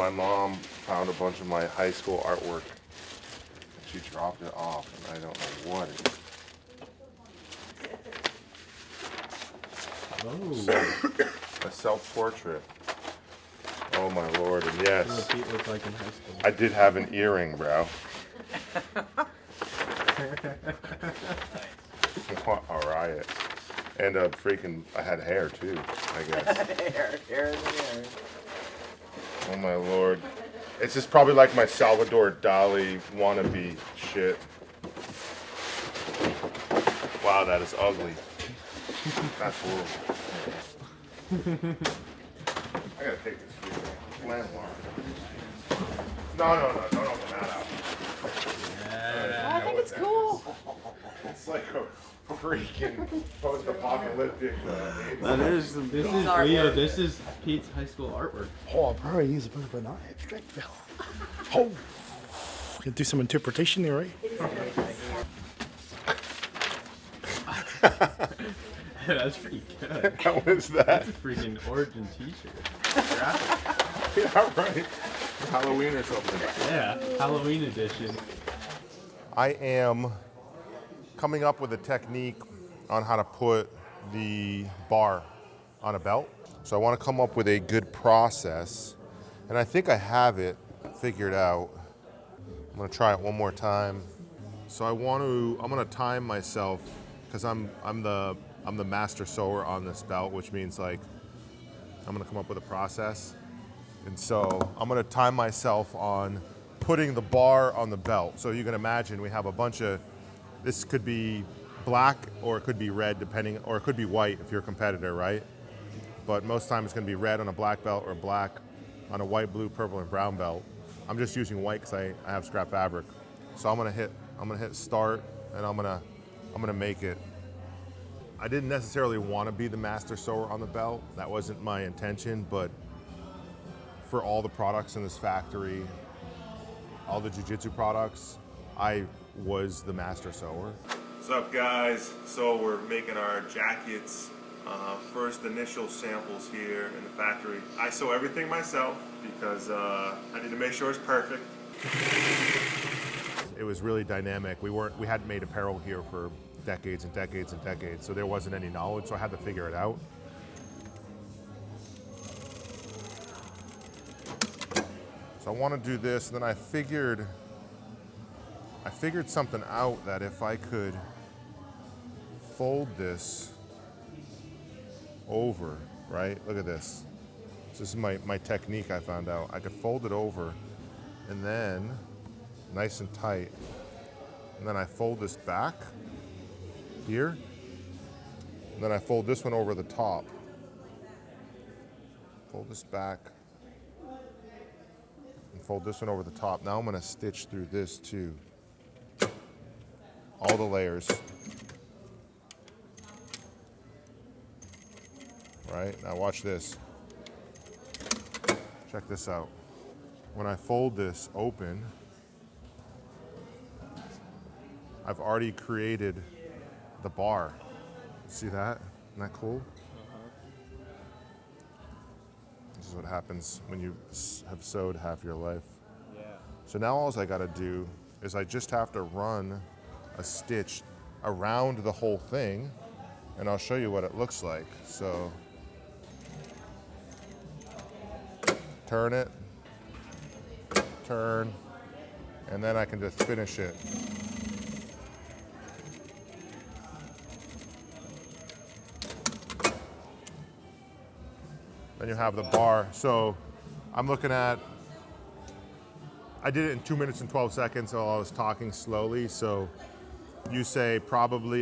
My mom found a bunch of my high school artwork. She dropped it off, and I don't know what it is. Oh. A self-portrait. Oh my lord, and yes. What Pete looked like in high school. I did have an earring, bro. What a riot. And I had hair too, I guess. hair in the hair. Oh my lord. It's just probably like my Salvador Dali wannabe shit. Wow, that is ugly. That's horrible. I gotta take this flannel off. No, don't open that out. Yeah. I think it's cool. It's like a freaking post-apocalyptic. This is Leo. This is Pete's high school artwork. Oh, bro, he's a bit of an abstract fella. Oh, can do some interpretation there, right? That's pretty good. How is that? That's a freaking Origin t-shirt. Yeah, right. Halloween or something. Yeah, Halloween edition. I am coming up with a technique on how to put the bar on a belt. So I want to come up with a good process, and I think I have it figured out. I'm going to try it one more time. So I'm going to time myself because I'm the master sewer on this belt, which means like I'm going to come up with a process. And so I'm going to time myself on putting the bar on the belt. So you can imagine we have a bunch of, this could be black or it could be red or it could be white if you're a competitor, right? But most times it's going to be red on a black belt or black on a white, blue, purple, and brown belt. I'm just using white because I have scrap fabric. So I'm gonna hit start, and I'm gonna make it. I didn't necessarily want to be the master sewer on the belt. That wasn't my intention, but for all the products in this factory, all the jiu-jitsu products, I was the master sewer. What's up, guys? So we're making our jackets. First initial samples here in the factory. I sew everything myself because I need to make sure it's perfect. It was really dynamic. We hadn't made apparel here for decades and decades and decades, so there wasn't any knowledge, so I had to figure it out. So I want to do this, and then I figured something out that if I could fold this over, right? Look at this. This is my technique I found out. I could fold it over and then nice and tight. And then I fold this back here. And then I fold this one over the top. Fold this back. And fold this one over the top. Now I'm gonna stitch through this too. All the layers. Right, now watch this. Check this out. When I fold this open, I've already created the bar. See that? Isn't that cool? This is what happens when you have sewed half your life. Yeah. So now all I gotta do is I just have to run a stitch around the whole thing, and I'll show you what it looks like. So turn it, turn, and then I can just finish it. Then you have the bar. So I'm looking at, I did it in 2 minutes and 12 seconds while I was talking slowly. So you say probably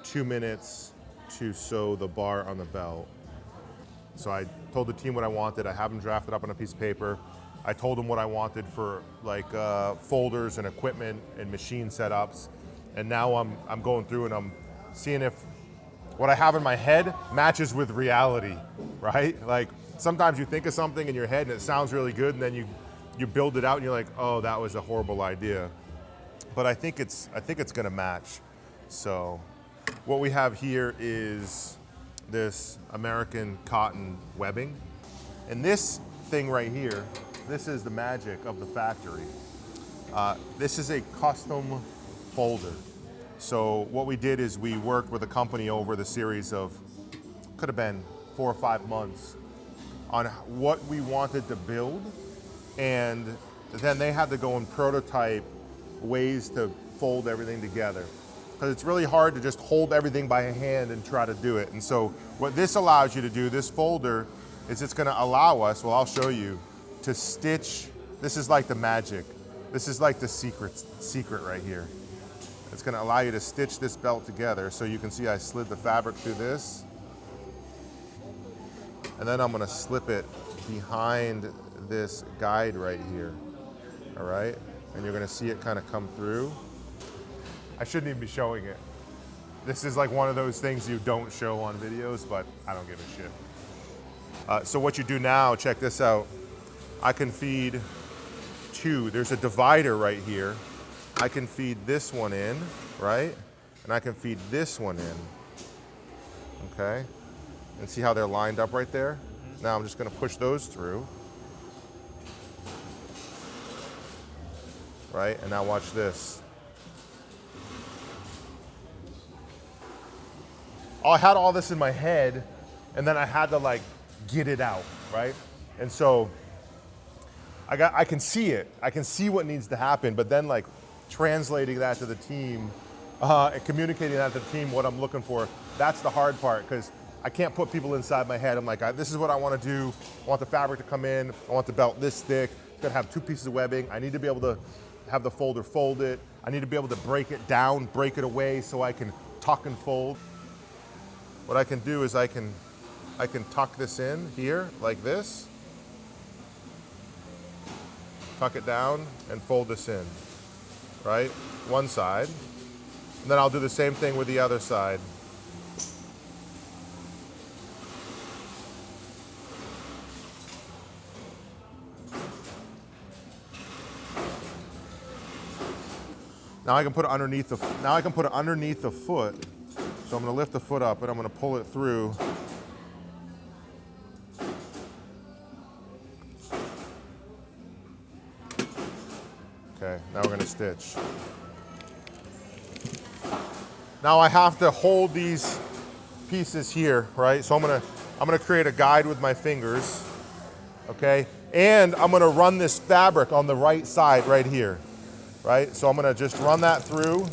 2 minutes to sew the bar on the belt. So I told the team what I wanted. I have them drafted up on a piece of paper. I told them what I wanted for like folders and equipment and machine setups. And now I'm going through and I'm seeing if what I have in my head matches with reality, right? Like sometimes you think of something in your head and it sounds really good, and then you build it out and you're like, oh, that was a horrible idea. But I think it's gonna match. So what we have here is this American cotton webbing. And this thing right here, this is the magic of the factory. This is a custom folder. So what we did is we worked with a company over the series of, could have been 4 or 5 months, on what we wanted to build. And then they had to go and prototype ways to fold everything together. Because it's really hard to just hold everything by hand and try to do it. And so what this allows you to do, this folder, is it's gonna allow us, well, I'll show you, to stitch. This is like the magic. This is like the secret right here. It's gonna allow you to stitch this belt together. So you can see I slid the fabric through this. And then I'm gonna slip it behind this guide right here, all right? And you're gonna see it kind of come through. I shouldn't even be showing it. This is like one of those things you don't show on videos, but I don't give a shit. So what you do now, check this out. I can feed 2. There's a divider right here. I can feed this one in, right? And I can feed this one in, okay? And see how they're lined up right there? Now I'm just gonna push those through. Right, and now watch this. I had all this in my head, and then I had to like get it out, right? And so I can see it. I can see what needs to happen, but then like translating that to the team and communicating that to the team what I'm looking for, that's the hard part, because I can't put people inside my head. I'm like, this is what I want to do. I want the fabric to come in. I want the belt this thick. It's gonna have 2 pieces of webbing. I need to be able to have the folder fold it. I need to be able to break it down, break it away so I can tuck and fold. What I can do is I can tuck this in here like this, tuck it down and fold this in, right? One side. And then I'll do the same thing with the other side. Now I can put it underneath the foot. So I'm gonna lift the foot up and I'm gonna pull it through. Okay, now we're gonna stitch. Now I have to hold these pieces here, right? So I'm gonna create a guide with my fingers, okay? And I'm gonna run this fabric on the right side right here. Right? So I'm gonna just run that through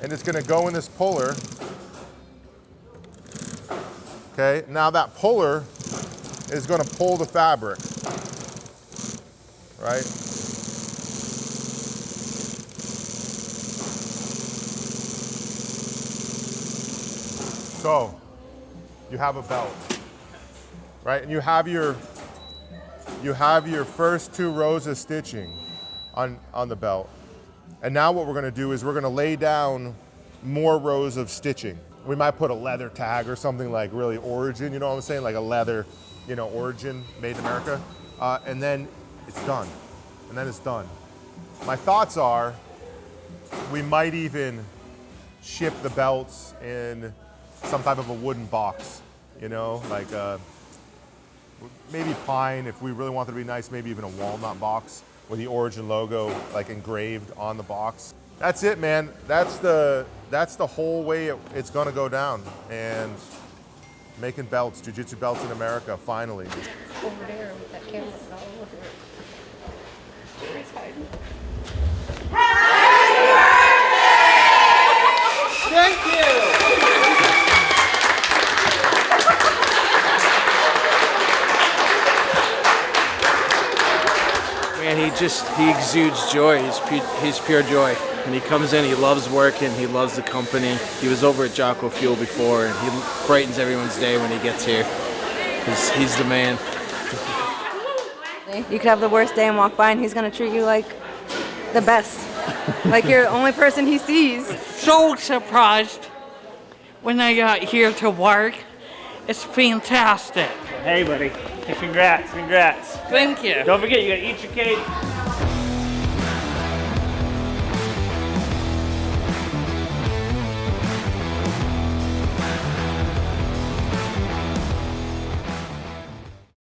and it's gonna go in this puller. Okay, now that puller is gonna pull the fabric, right? So you have a belt, right? And you have your first 2 rows of stitching on the belt. And now what we're gonna do is we're gonna lay down more rows of stitching. We might put a leather tag or something like really origin, you know what I'm saying? Like a leather, you know, origin, made in America. And then it's done. And then it's done. My thoughts are, we might even ship the belts in some type of a wooden box, you know, like maybe pine, if we really want it to be nice, maybe even a walnut box with the Origin logo like engraved on the box. That's it, man. That's the whole way it's gonna go down. And making belts, jiu-jitsu belts in America, finally. Over there with that camera all over it. Jerry's hiding. Thank you! Man, he exudes joy. He's pure joy. When he comes in, he loves working. He loves the company. He was over at Jocko Fuel before, and he brightens everyone's day when he gets here. He's the man. You could have the worst day and walk by, and he's gonna treat you like the best, like you're the only person he sees. So surprised when I got here to work. It's fantastic. Hey, buddy. Hey, congrats. Thank you. Don't forget, you gotta eat your cake.